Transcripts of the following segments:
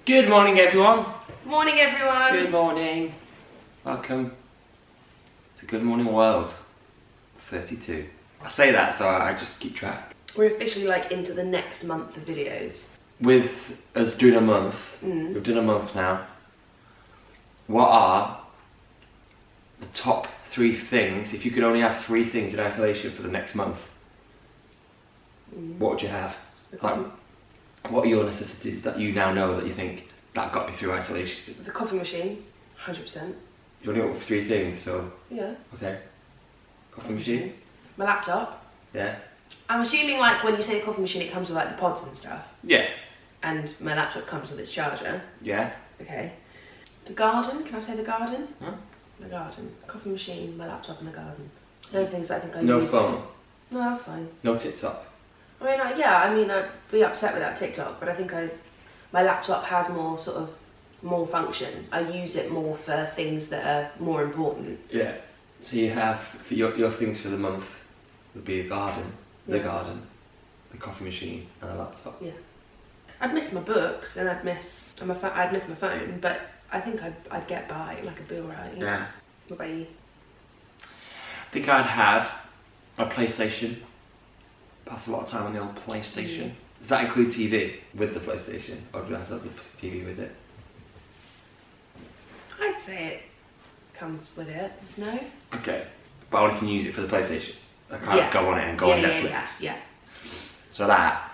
Good morning, everyone. Morning, everyone. Good morning. Welcome to Good Morning World 32. I say that so I just keep track. We're officially like into the next month of videos. With us doing a month, we've done a month now. What are the top 3 things, if you could only have 3 things in isolation for the next month, what would you have? Like, what are your necessities that you now know that you think that got me through isolation? The coffee machine, 100%. You only got 3 things, so... Yeah. Okay. Coffee machine? My laptop. Yeah. I'm assuming like when you say the coffee machine it comes with like the pods and stuff. Yeah. And my laptop comes with its charger. Yeah. Okay. The garden, can I say the garden? Huh? The garden. Coffee machine, my laptop and the garden. They're the things I think I No use. phone? No, that's fine. No TikTok? I mean, I'd be upset without TikTok, but I think my laptop has more function. I use it more for things that are more important. Yeah. So you have, for your things for the month would be a garden, the coffee machine and a laptop. Yeah. I'd miss my books and I'd miss my phone, but I think I'd get by, like I'd be alright. Yeah. What about you? I think I'd have a PlayStation. Pass a lot of time on the old PlayStation. Does that include TV with the PlayStation, or do I have to have the TV with it? I'd say it comes with it. No? Okay, but I only can use it for the PlayStation. I can't go on it and go on Netflix. Yeah. So that,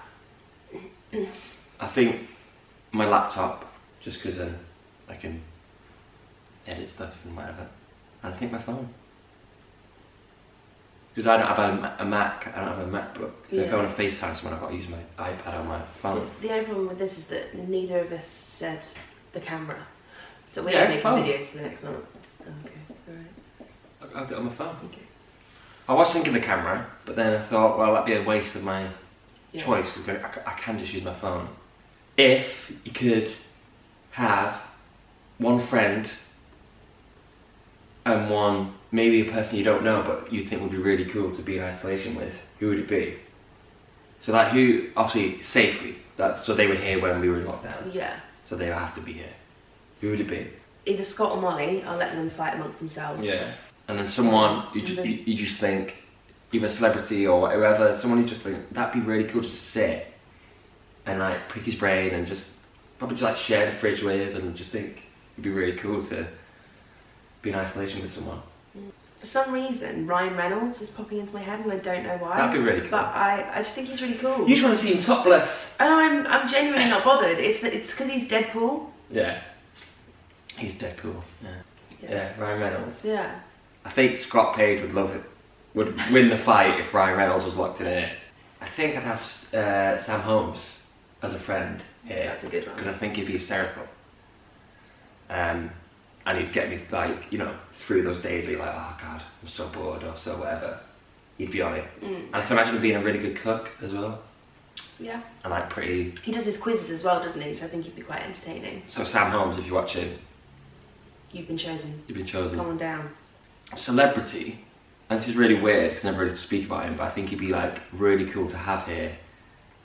I think my laptop, just because I can edit stuff and whatever, and I think my phone. Because I don't have a Mac, I don't have a MacBook, so if I want to FaceTime someone I've got to use my iPad or my phone. The only problem with this is that neither of us said the camera, so we're making videos for the next month. Okay, alright. I'll do it on my phone. Okay. I was thinking the camera, but then I thought, well, that'd be a waste of my choice, because I can just use my phone. If you could have one friend and one, maybe a person you don't know but you think would be really cool to be in isolation with, who would it be? So like who, obviously safely, so they were here when we were in lockdown. Yeah. So they have to be here. Who would it be? Either Scott or Molly, I'll let them fight amongst themselves. Yeah. And then someone you just think, either a celebrity or whoever, someone you just think, that'd be really cool just to sit and like pick his brain and just probably just like share the fridge with, and just think it'd be really cool to be in isolation with someone. For some reason, Ryan Reynolds is popping into my head and I don't know why. That'd be really cool. But I just think he's really cool. You just want to see him topless. And I'm genuinely not bothered. It's because he's Deadpool. Yeah. He's dead cool. Yeah, Ryan Reynolds. Yeah. I think Scott Page would love it. Would win the fight if Ryan Reynolds was locked in here. I think I'd have Sam Holmes as a friend here. That's a good one. Because I think he'd be hysterical. And he'd get me, like, you know, through those days where you're like, oh god, I'm so bored or so whatever. He'd be on it. And I can imagine him being a really good cook as well. Yeah. And like pretty... He does his quizzes as well, doesn't he? So I think he'd be quite entertaining. So Sam Holmes, if you're watching... You've been chosen. You've been chosen. Come on down. Celebrity, and this is really weird because I never really speak about him, but I think he'd be like really cool to have here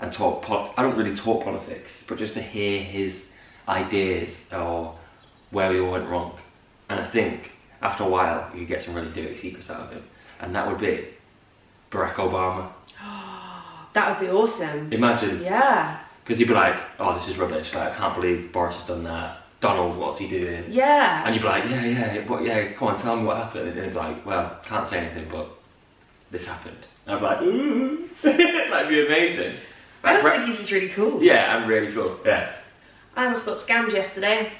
and talk. I don't really talk politics, but just to hear his ideas or where we all went wrong. And I think after a while you could get some really dirty secrets out of him, and that would be Barack Obama. That would be awesome. Imagine. Yeah. Because he'd be like, oh, this is rubbish. Like, I can't believe Boris has done that. Donald, what's he doing? Yeah. And you'd be like, come on, tell me what happened. And he'd be like, well, can't say anything, but this happened. And I'd be like, ooh, that'd be amazing. I just think he's just really cool. Yeah, I'm really cool, yeah. I almost got scammed yesterday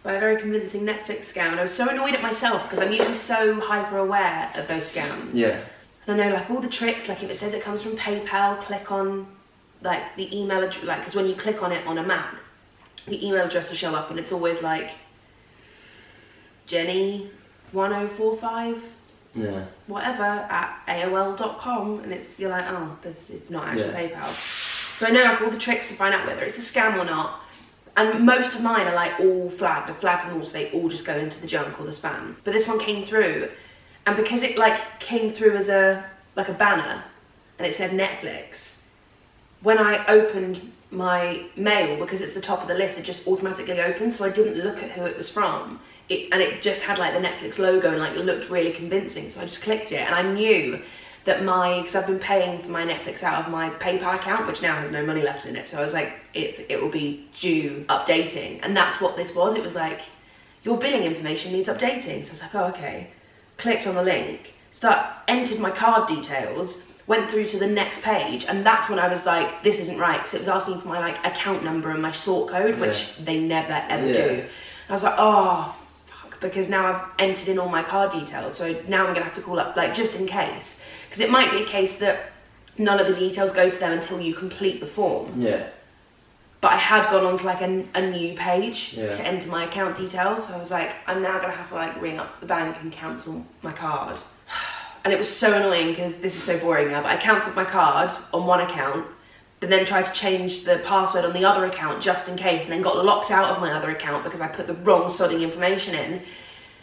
by a very convincing Netflix scam, and I was so annoyed at myself because I'm usually so hyper aware of those scams. Yeah. And I know like all the tricks, like if it says it comes from PayPal, click on like the email address, like because when you click on it on a Mac, the email address will show up and it's always like Jenny1045 whatever at AOL.com, and you're like, oh, it's not actually PayPal. So I know like all the tricks to find out whether it's a scam or not, and most of mine are like all flagged. I've flagged them all, so they all just go into the junk or the spam. But this one came through, and because it like came through as a banner and it said Netflix, when I opened my mail, because it's the top of the list, it just automatically opened, so I didn't look at who it was from. And it just had like the Netflix logo and like it looked really convincing, so I just clicked it, and I knew that because I've been paying for my Netflix out of my PayPal account, which now has no money left in it, so I was like, it will be due updating, and that's what this was. It was like, your billing information needs updating. So I was like, oh, okay. Clicked on the link, entered my card details, went through to the next page, and that's when I was like, this isn't right, because it was asking for my like account number and my sort code, which they never ever do. And I was like, oh, fuck, because now I've entered in all my card details, so now I'm gonna have to call up, like, just in case. Because it might be a case that none of the details go to them until you complete the form. Yeah. But I had gone on to like a new page to enter my account details, so I was like, I'm now gonna have to like ring up the bank and cancel my card. And it was so annoying, because this is so boring now, but I cancelled my card on one account, but then tried to change the password on the other account just in case, and then got locked out of my other account because I put the wrong sodding information in.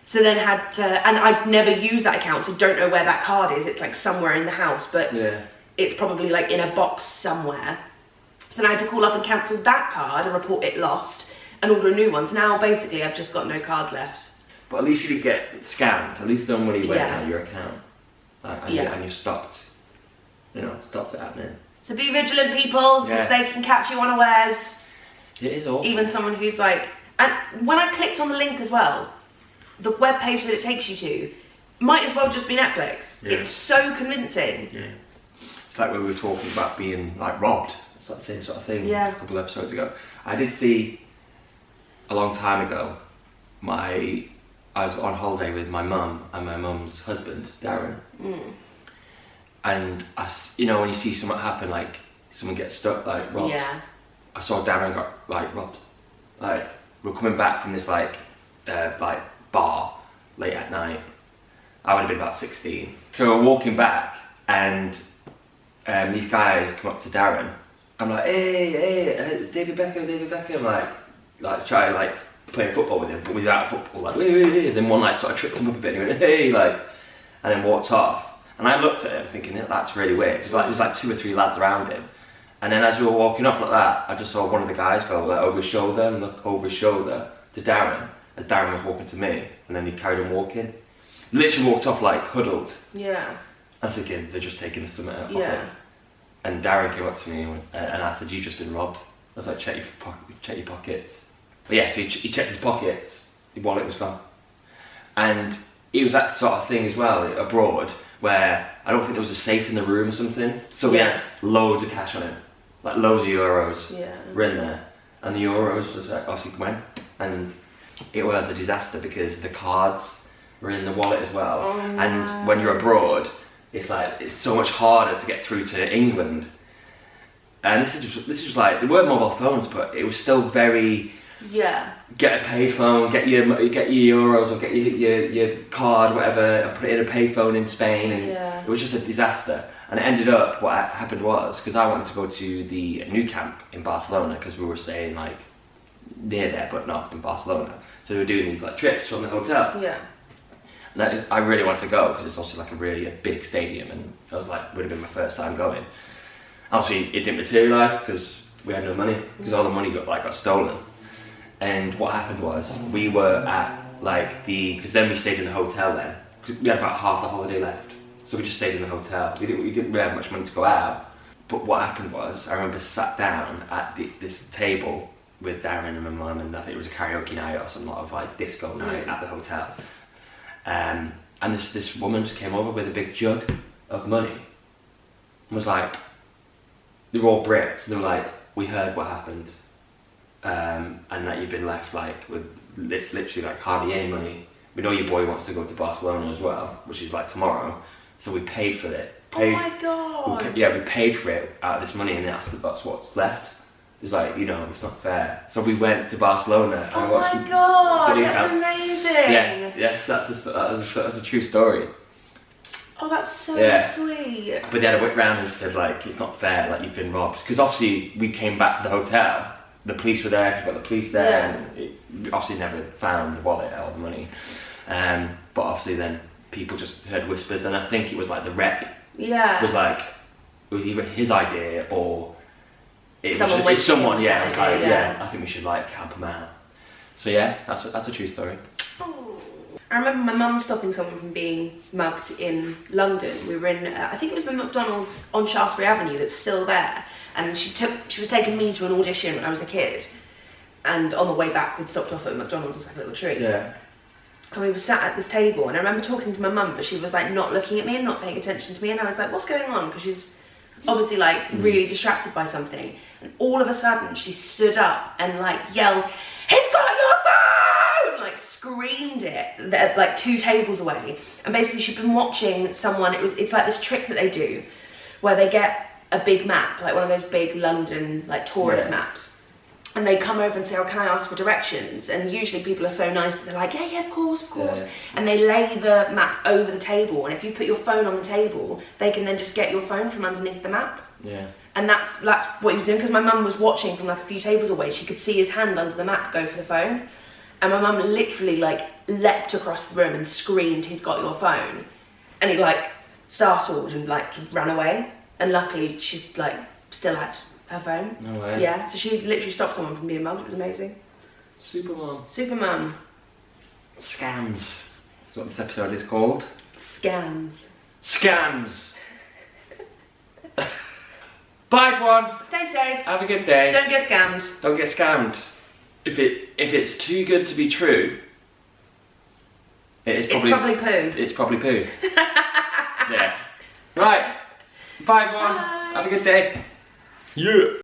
So then had to, and I'd never used that account, so don't know where that card is. It's like somewhere in the house, but it's probably like in a box somewhere. So then I had to call up and cancel that card and report it lost and order a new one. So now basically I've just got no card left. But at least you did get scammed. At least no money went out of your account. And you stopped it happening. So be vigilant, people, because they can catch you unawares. It is awful. Even someone who's like, and when I clicked on the link as well, the web page that it takes you to might as well just be Netflix. It's so convincing. It's like when we were talking about being like robbed. It's like the same sort of thing a couple of episodes ago. I did see a long time ago, I was on holiday with my mum and my mum's husband, Darren. And when you see something happen, like someone gets stuck, like robbed. I saw Darren got like robbed. Like we're coming back from this like bar late at night. I would have been about 16. So we're walking back, and these guys come up to Darren. I'm like, hey, David Beckham, like try like playing football with him, but without football, like, hey. Then one like sort of tripped him up a bit, and he went, hey, like, and then walked off. And I looked at him thinking, that's really weird, because like, there was like 2 or 3 lads around him. And then as we were walking off like that, I just saw one of the guys go like over his shoulder and look over his shoulder to Darren, as Darren was walking to me, and then he carried on walking. Literally walked off like huddled. I was thinking, they're just taking something off him. And Darren came up to me and I said, you've just been robbed. I was like, check your pockets. But yeah, so he checked his pockets, his wallet was gone. And it was that sort of thing as well, abroad, where I don't think there was a safe in the room or something. So we had loads of cash on him, like loads of euros were in there. And the euros just like, obviously went. And it was a disaster because the cards were in the wallet as well. And when you're abroad, it's so much harder to get through to England. And this is like, there weren't mobile phones, but it was still very, get a payphone, get your euros or get your card, whatever, and put it in a payphone in Spain, and it was just a disaster. And it ended up, what happened was, because I wanted to go to the new camp in Barcelona, because we were staying like near there, but not in Barcelona. So we were doing these like trips from the hotel. And I really wanted to go, because it's also like a big stadium, and I was like, would have been my first time going. Obviously, it didn't materialise because we had no money, because all the money got stolen. And what happened was, we were at like because then we stayed in the hotel then. We had about half the holiday left, so we just stayed in the hotel. We didn't really have much money to go out. But what happened was, I remember sat down at this table with Darren and my mum, and I think it was a karaoke night or some lot of like disco night at the hotel. And this woman just came over with a big jug of money and was like, they were all Brits, they were like, we heard what happened, and that you've been left like with literally like hardly any money. We know your boy wants to go to Barcelona as well, which is like tomorrow, so we paid for it. Oh my god! We paid for it out of this money, and that's what's left. It's like, it's not fair. So we went to Barcelona. And oh my god, that's amazing! Yeah, that's a true story. Oh, that's so sweet. But they had a whip round and said like, it's not fair, like you've been robbed. Because obviously we came back to the hotel, the police were there, we got the police there, and we obviously never found the wallet or the money. But obviously then people just heard whispers, and I think it was like the rep was like, it was either his idea or it's someone, yeah. I was like, yeah, I think we should like help them out. So yeah, that's a true story. Oh. I remember my mum stopping someone from being mugged in London. We were in, I think it was the McDonald's on Shaftesbury Avenue that's still there, and she was taking me to an audition when I was a kid, and on the way back we'd stopped off at McDonald's as like a little treat. Yeah. And we were sat at this table, and I remember talking to my mum, but she was like not looking at me and not paying attention to me, and I was like, what's going on? Because she's obviously like really distracted by something, and all of a sudden she stood up and like yelled, "He's got your phone!" Like screamed it, like 2 tables away. And basically she'd been watching someone, it's like this trick that they do, where they get a big map, like one of those big London like tourist maps, and they come over and say, "Oh, can I ask for directions?" And usually people are so nice that they're like, yeah, of course. Yeah. And they lay the map over the table, and if you put your phone on the table, they can then just get your phone from underneath the map. Yeah. And that's what he was doing, because my mum was watching from like a few tables away. She could see his hand under the map go for the phone. And my mum literally like leapt across the room and screamed, "He's got your phone." And he like startled and like ran away. And luckily she's like still had her phone. No way. Yeah, so she literally stopped someone from being mugged. It was amazing. Super mum. Super mum. Scams. That's what this episode is called. Scams. Scams. Bye everyone. Stay safe. Have a good day. Don't get scammed. Don't get scammed. If it's too good to be true, it's probably poo. It's probably poo. Yeah. Right. Bye everyone. Bye. Have a good day. Yeah.